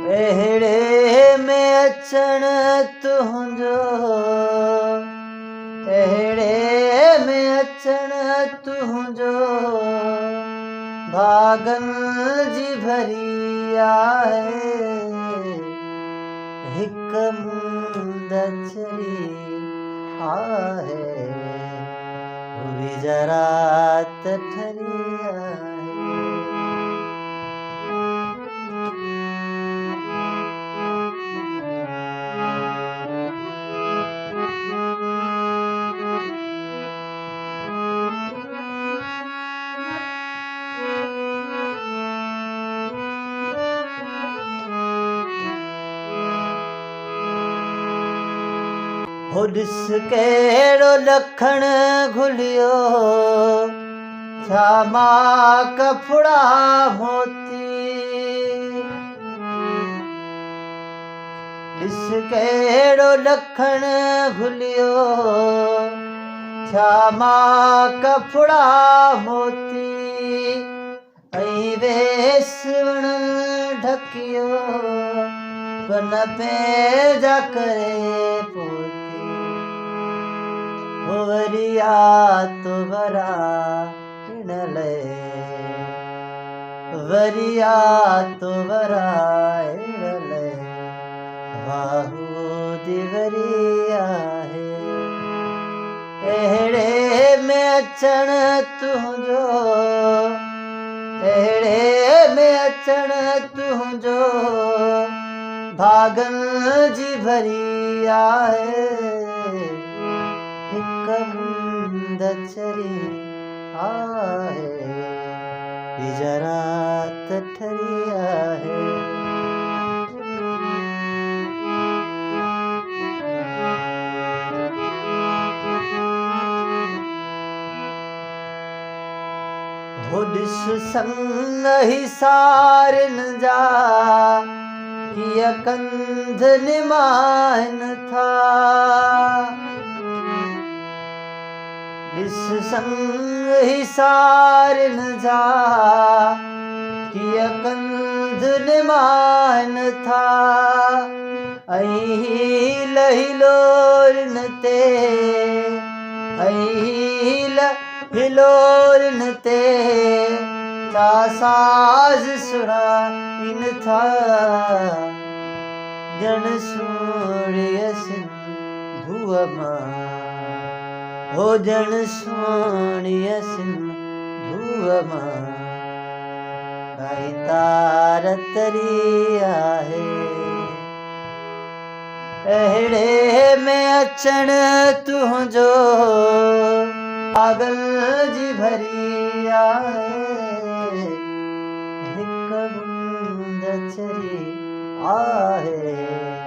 अहिड़े में अचण तुंहिंजो, अहिड़े में अचण तुंहिंजो भागनि जी भरी आहे। हिक मुंद अचरी आहे, हुई जरा त ठरी आहे। हो ॾिस कहिड़ो लखण घुलियो, छा मां कफड़ा मोती। ॾिस कहिड़ो लखण घुलियो, छा मां कफड़ा मोती। ऐं वेसवण ढकियो, कन पंहिंजा करे पोती। वरिया तो वरा हिन लाइ, वरिया तो वरा हिन लाइ, वाहू दी वरी आहे। अहिड़े में अचण तुंहिंजो, अहिड़े में अचण तुंहिंजो भागनि जी भरी आहे। हिक मुंद अचरी आहे, हुई जरा त ठरी आहे। हो ॾिस संग ही सारिन जा, कीअं कंध निमाहिनि था। ॾिस संग ही सारिन जा, कीअं कंध निमाहिनि था। ऐं हील हिलोरिन ते, ऐं हील हिलोरिन ते छा साज़ सुराइन था। ॼण सोणीअ सिंधूअ मां, हो ॼण सोणीअ सिंधूअ मां काई तार तरी आहे। अहिड़े में अचण तुंहिंजो भागनि जी भरी आहे। हिक मुंद अचरी आहे।